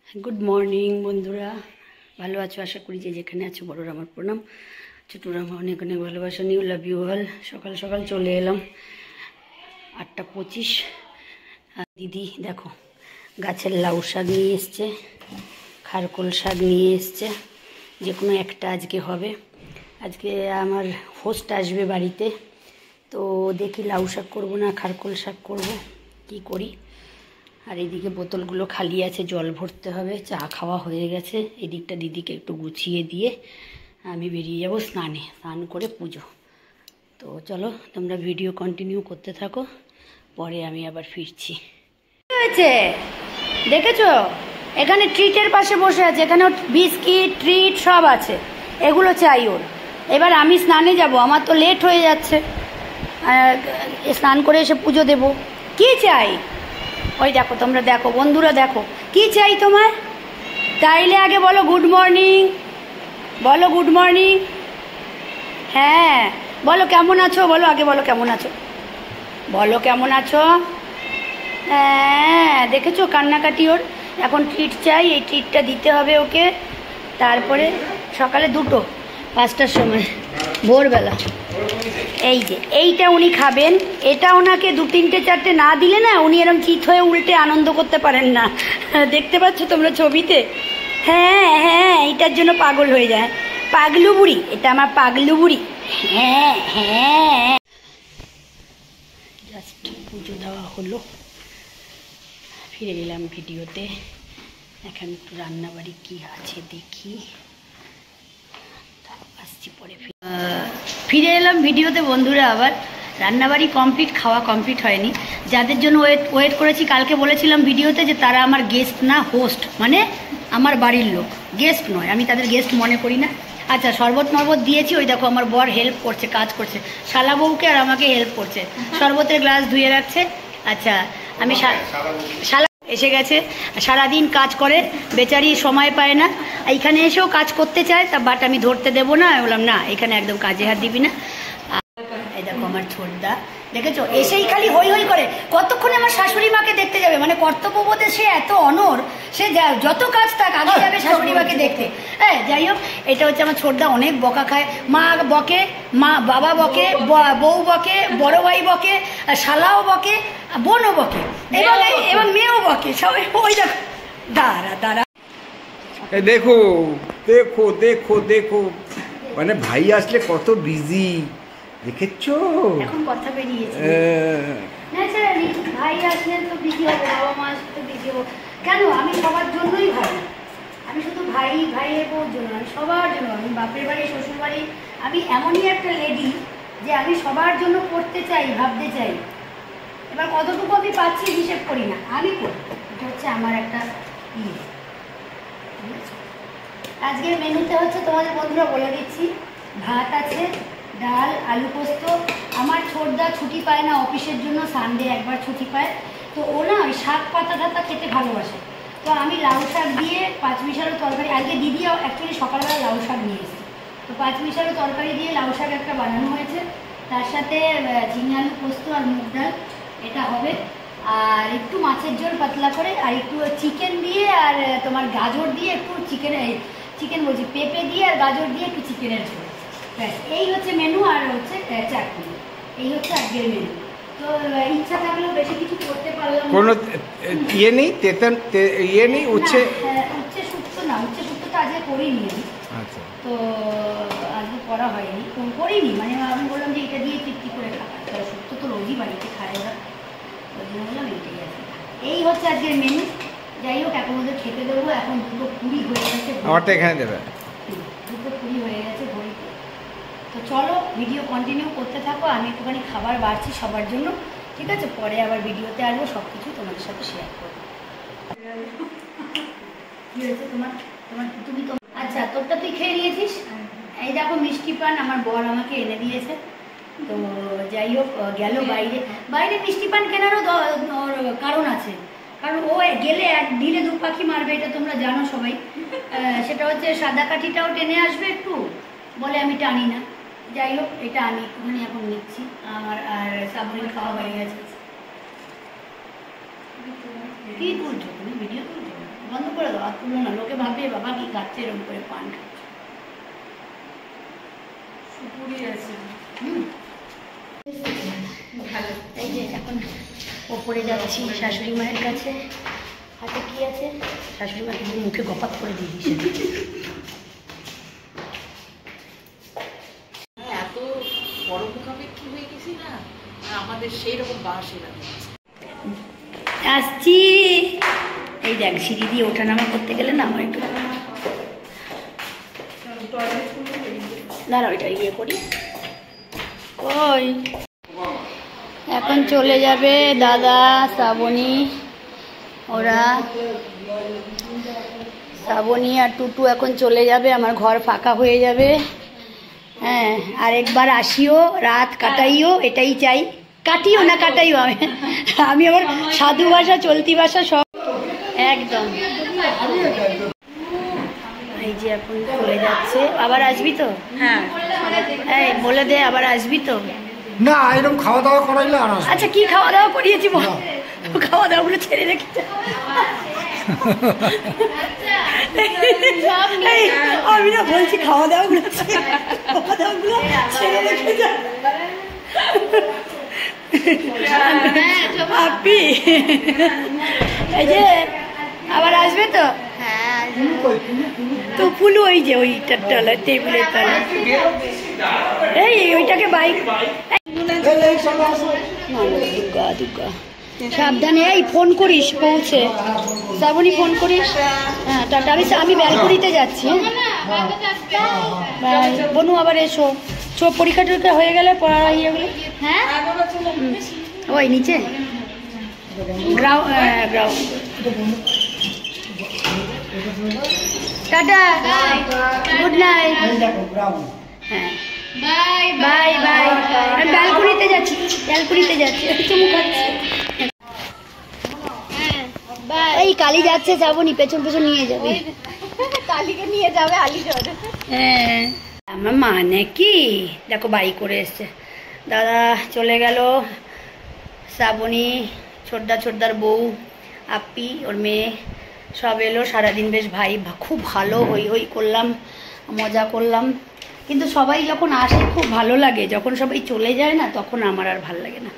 Good morning বন্ধুরা, ভালো আছো আশা করি। যে যেখানে আছো বড়রা আমার প্রণাম, ছোটরা আমার অনেক অনেক ভালোবাসা। New love you all. সকাল সকাল চলে এলাম 8:25। দিদি দেখো গাছের লাউ শাক নিয়ে এসছে, খারকোল শাক নিয়ে এসছে, যে কোনো একটা আজকে হবে। আজকে আমার হোস্ট আসবে বাড়িতে, তো দেখি লাউ শাক করবো না খারকোল শাক করবো, কি করি। আর এদিকে বোতলগুলো খালি আছে, জল ভরতে হবে। চা খাওয়া হয়ে গেছে। এদিকটা দিদিকে একটু গুছিয়ে দিয়ে আমি বেরিয়ে যাব স্নানে, স্নান করে পুজো। তো চলো তোমরা ভিডিও কন্টিনিউ করতে থাকো, পরে আমি আবার ফিরছি। হয়েছে দেখেছো, এখানে ট্রিটের পাশে বসে আছে, এখানে বিস্কিট ট্রিট সব আছে, এগুলো চাই ওর। এবার আমি স্নানে যাব, আমার তো লেট হয়ে যাচ্ছে, স্নান করে এসে পুজো দেব। কি চাই ওই দেখো, তোমরা দেখো বন্ধুরা, দেখো কি চাই তোমার। তাইলে আগে বলো গুড মর্নিং, বলো গুড মর্নিং। হ্যাঁ বলো কেমন আছো, বলো আগে বলো কেমন আছো, বলো কেমন আছো। হ্যাঁ দেখেছো কান্নাকাটি ওর। এখন ট্রিট চাই, এই ট্রিটটা দিতে হবে ওকে। তারপরে সকালে 5টার সময় ভোরবেলা এই যে এইটা উনি খাবেন। এটা ওনাকে 2, 3, 4টে না দিলে না উনি এরকম চিত হয়ে উল্টে আনন্দ করতে পারেন না। দেখতে পাচ্ছ তোমরা ছবিতে? হ্যাঁ হ্যাঁ, এইটার জন্য পাগল হয়ে যায়। পাগলু বুড়ি, এটা আমার পাগলু বুড়ি। হ্যাঁ হ্যাঁ, জাস্ট পুজো দেওয়া হলো, ফিরে গেলাম ভিডিওতে। এখন একটু রান্নাবাড়ি কি আছে দেখি, আসছি পরে। ফিরে এলাম ভিডিওতে বন্ধুরা। আবার রান্নাবাড়ি কমপ্লিট, খাওয়া কমপ্লিট হয়নি। যাদের জন্য ওয়েট করেছি, কালকে বলেছিলাম ভিডিওতে যে তারা আমার গেস্ট না, হোস্ট, মানে আমার বাড়ির লোক, গেস্ট নয়। আমি তাদের গেস্ট মনে করি না। আচ্ছা, শরবত মরবত দিয়েছি, ওই দেখো আমার বর হেল্প করছে, কাজ করছে, শালা বউকে আর আমাকে হেল্প করছে, শরবতের গ্লাস ধুয়ে রাখছে। আচ্ছা, আমি শালা এসে গেছে, সারাদিন কাজ করে বেচারি, সময় পায় না। এইখানে এসেও কাজ করতে চায়, তা বাট আমি ধরতে দেবো না। আমি বললাম না, এখানে একদম কাজে হাত দিবি না। এই দেখো আমার ছোটদা, দেখেছো এসেই খালি হই হই করে। কতক্ষণে আমার শাশুড়ি মাকে দেখতে যাবে, মানে কর্তব্যবোধে সে এত অনর, সে যত কাজ থাক আগে যাবে শাশুড়ি মাকে দেখতে। হ্যাঁ যাই হোক, এটা হচ্ছে আমার ছোটদা। অনেক বকা খায়, মা বকে, মা বাবা বকে, বউ বকে, বড় ভাই বকে, শালাও বকে, বোনও বকে, এবং মেয়েও বকে, সবাই। ওই দেখো দাঁড়া দাঁড়া, দেখো দেখো দেখো দেখো, মানে ভাই আসলে কত বিজি, দেখেছো? এখন কথা বেরিয়েছে। ন্যাচারালি ভাই আসলে তো বিজি হবে, বাবা মা আসলে তো বিজি হবে। কেন, আমি সবার জন্যই ভাই। আমি শুধু ভাইয়ের বউর জন্য, আমি সবার জন্য। আমি বাপের বাড়ি শ্বশুর বাড়ি, আমি এমনই একটা লেডি যে আমি সবার জন্য করতে চাই, ভাবতে চাই। এবার কতটুকু আমি পাচ্ছি হিসেব করি না, আমি করি। এটা হচ্ছে আমার একটা ইয়ে। আজকের মেনুতে হচ্ছে, তোমাদের বন্ধুরা বলে দিচ্ছি, ভাত আছে, ডাল, আলু পোস্ত। আমার ছোটদা ছুটি পায় না অফিসের জন্য, সানডে একবার ছুটি পায়। তো ও না ওই শাক পাতা টাতা খেতে ভালোবাসে। তো আমি লাউ শাক দিয়ে পাঁচমিশালো তরকারি, আজকে দিদিও অ্যাকচুয়ালি সকালবেলা লাউ শাক নিয়ে এসেছে, তো পাঁচমিশালো তরকারি দিয়ে লাউ শাক একটা বানানো হয়েছে। তার সাথে ঝিঙে আলু পোস্ত আর মুগ ডাল, এটা হবে। আর একটু মাছের ঝোল পাতলা করে, আর একটু চিকেন দিয়ে, আর তোমার গাজর দিয়ে একটু চিকেন বলছি, পেঁপে দিয়ে আর গাজর দিয়ে একটু চিকেনের ঝোল। ব্যাস, এই হচ্ছে মেনু। আর হচ্ছে চাটনি। এই হচ্ছে আজকের মেনু। তো ইচ্ছা থাকলেও বেশি কিছু করতে পারলাম না। কোনো ইয়ে নেই, ইয়ে নেই, উচ্ছে শুক্তো না, উচ্ছে শুক্তো তো আজকে করিনি আমি। আচ্ছা, তো আজকে করা হয়নি, করিনি, মানে আমি বললাম যে এটা দিয়ে তৃপ্তি করে খাওয়া, শুক্তো তো রোজই বাড়িতে খায় ওরা, ওই জন্য বললাম এইটাই আছে। এই হচ্ছে আজকের মেনু। যাই হোক, এখন ওদের খেতে দেবো। এখন 2:20 হয়ে গেছে, আমারটা এখানে দেবে। 2:20 হয়ে গেছে ঘড়িতে। তো চলো ভিডিও কন্টিনিউ করতে থাকো, আমি একটুখানি খাবার বাড়ছি সবার জন্য, ঠিক আছে? পরে আবার ভিডিওতে আসবো, সব কিছু তোমাদের সাথে শেয়ার করবো। কি হয়েছে তোমার? তুমি তো আচ্ছা, তোরটা তুই খেয়ে নিয়েছিস। এই দেখো মিষ্টি পান আমার বর আমাকে এনে দিয়েছে। তো যাই হোক, গেল বাইরে মিষ্টি পান কেনারও কারণ আছে, কারণ ও গেলে এক ঢিলে 2 পাখি মারবে, এটা তোমরা জানো সবাই। সেটা হচ্ছে সাদা কাঠিটাও টেনে আসবে একটু, বলে আমি টানি না। যাই হোক, এটা আমি একটুখানি এখন নিচ্ছি। আমার আর সাবরিন খাওয়া হয়ে গেছে। কি তুলছো তুমি? ভিডিও তুলছো? বন্ধ করে দাও, আর তুলো না, লোকে ভাববে বাবা কি খাচ্ছে এরকম করে পান খাচ্ছে। সুপুরি আছে। ভালো। এই যে এখন ওপরে যাচ্ছি শাশুড়ি মায়ের কাছে। হাতে কি আছে? শাশুড়ি মা কিন্তু মুখে গপাত করে দিয়ে দিয়েছে। এত বড় মুখাপেক্ষী হয়ে গেছি না, আমাদের সেই রকম বাসে না। আসছি। এই দেখ সিঁড়ি দিয়ে ওঠানামা করতে গেলে না আমার একটু দাঁড়া, ওইটা ইয়ে করি। ওই এখন চলে যাবে দাদা, শ্রাবণী, ওরা শ্রাবণী আর টুটু এখন চলে যাবে, আমার ঘর ফাঁকা হয়ে যাবে। হ্যাঁ, আরেকবার আসিও, রাত কাটাইও, এটাই চাই। কাটিও না কাটাইও, আমি আবার সাধু ভাষা চলতি ভাষা সব একদম। এই যে এখন চলে যাচ্ছে। আবার আসবি তো? হ্যাঁ, এই বলে দে আবার আসবি তো? না এরকম খাওয়া দাওয়া করাইলে আর আসবে আচ্ছা কি খাওয়া দাওয়া করিয়েছি বল? খাওয়া দাওয়া গুলো ছেড়ে রেখেছে। আমি না বলছি খাওয়া দাওয়া গুলো ছেড়ে রেখেছে। আপনি এই যে আবার আসবে তো? হ্যাঁ, তো ফুলু ওই যে ওইটার তলায়, টেবিলের তলায়। এই ওইটাকে বাইক। দুর্গা দুর্গা, সাবধানে। এই ফোন করিস পৌঁছে। শ্রাবণী ফোন করিস। হ্যাঁ টাটা। আমি ব্যালকনিতে যাচ্ছি। হ্যাঁ বনু আবার এসো। সব পরীক্ষা টরীক্ষা হয়ে গেলে পড়া ইয়েগুলো। হ্যাঁ ওই নিচে গ্রাউন্ড। Tata, good night. হ্যাঁ বাই বাই বাই। আমি ব্যালকনিতে যাচ্ছি, ব্যালকনিতে যাচ্ছি। চুমু খাচ্ছি। এই কালি যাচ্ছে, শ্রাবণী পেছন পেছন নিয়ে যাবে। কালীকে নিয়ে যাবে আলিগড়। হ্যাঁ আমার মানে কি দেখো বাই করে এসছে। দাদা চলে গেল, শ্রাবণী, ছোটদার বউ, আপ্পি ওর মেয়ে সব এলো। সারাদিন বেশ ভাই খুব ভালো হই হই করলাম, মজা করলাম। কিন্তু সবাই যখন আসে খুব ভালো লাগে, যখন সবাই চলে যায় না তখন আমার আর ভাল লাগে না,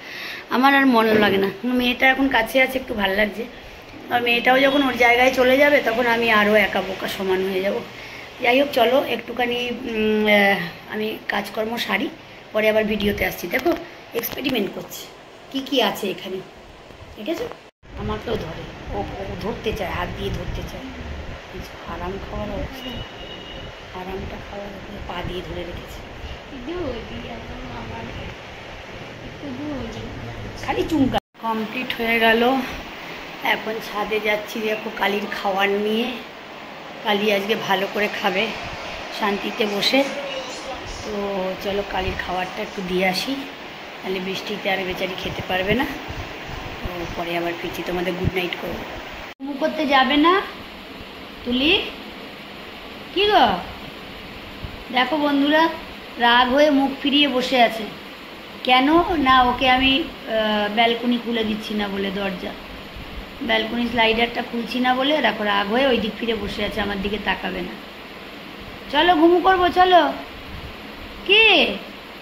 আমার আর মন লাগে না। মেয়েটা এখন কাছে আছে, একটু ভাল লাগছে। আর মেয়েটাও যখন ওর জায়গায় চলে যাবে তখন আমি আরও একা বোকা সমান হয়ে যাব। যাই হোক চলো একটুখানি আমি কাজকর্ম সারি, পরে আবার ভিডিওতে আসছি। দেখো এক্সপেরিমেন্ট করছি কি কি আছে এখানে, ঠিক আছে? আমাকেও ধরে, ও ধরতে চায়, হাত দিয়ে ধরতে চায়। আরাম খাওয়ার অবস্থা, আরামটা খাওয়ার পা দিয়ে ধরে রেখেছে। খালি চুমকা। কমপ্লিট হয়ে গেল। এখন ছাদে যাচ্ছি দেখো কালির খাওয়ার নিয়ে। কালি আজকে ভালো করে খাবে শান্তিতে বসে। তো চলো কালির খাবারটা একটু দিয়ে আসি, তাহলে বৃষ্টিতে আর বেচারি খেতে পারবে না। তো পরে আবার ফিরছি, তোমাদের গুড নাইট করবো। ঘুম করতে যাবে না তুলি? কি গো? দেখো বন্ধুরা, রাগ হয়ে মুখ ফিরিয়ে বসে আছে। কেন না? ওকে আমি ব্যালকনি খুলে দিচ্ছি না বলে, দরজা ব্যালকনি স্লাইডারটা খুলছি না বলে দেখো রাগ হয়ে ওই দিক ফিরে বসে আছে, আমার দিকে তাকাবে না। চলো ঘুমু করবো, চলো। কে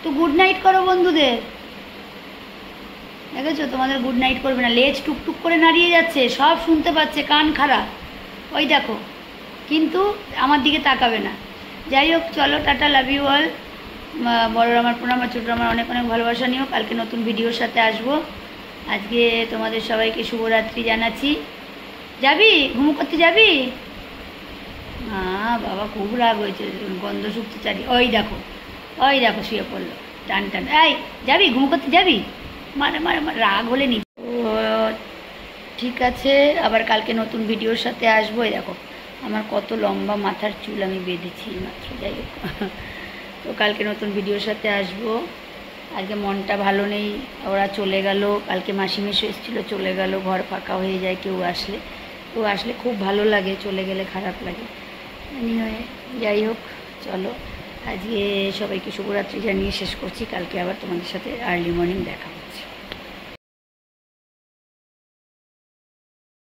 তো গুড নাইট করো বন্ধুদের। দেখেছো তোমাদের গুড নাইট করবে না, লেজ টুকটুক করে নাড়িয়ে যাচ্ছে, সব শুনতে পাচ্ছে, কান খারাপ ওই দেখো, কিন্তু আমার দিকে তাকাবে না। যাই হোক চলো টাটা, লাভ ইউ অল। বড়রা আমার প্রণাম, আর ছোটরা আমার অনেক অনেক ভালোবাসা নিও। কালকে নতুন ভিডিওর সাথে আসবো। আজকে তোমাদের সবাইকে শুভরাত্রি জানাচ্ছি। যাবি ঘুমু করতে যাবি? বাবা খুব রাগ হয়েছে, গন্ধ শুকতে চারি। ওই দেখো শুয়ে পড়লো টান টান। এই যাবি ঘুমু করতে যাবি? মানে রাগ হলে নি। ঠিক আছে, আবার কালকে নতুন ভিডিওর সাথে আসবো। এই দেখো আমার কত লম্বা মাথার চুল আমি বেঁধেছি মাত্র। যাই হোক, তো কালকে নতুন ভিডিওর সাথে আসবো। আজকে মনটা ভালো নেই, ওরা চলে গেল। কালকে মাসিমেশো এসেছিলো, চলে গেল। ঘর ফাঁকা হয়ে যায় কেউ আসলে খুব ভালো লাগে, চলে গেলে খারাপ লাগে। যাই হোক চলো, আজকে সবাইকে শুভরাত্রি জানিয়ে শেষ করছি। কালকে আবার তোমাদের সাথে আর্লি মর্নিং দেখা হবে।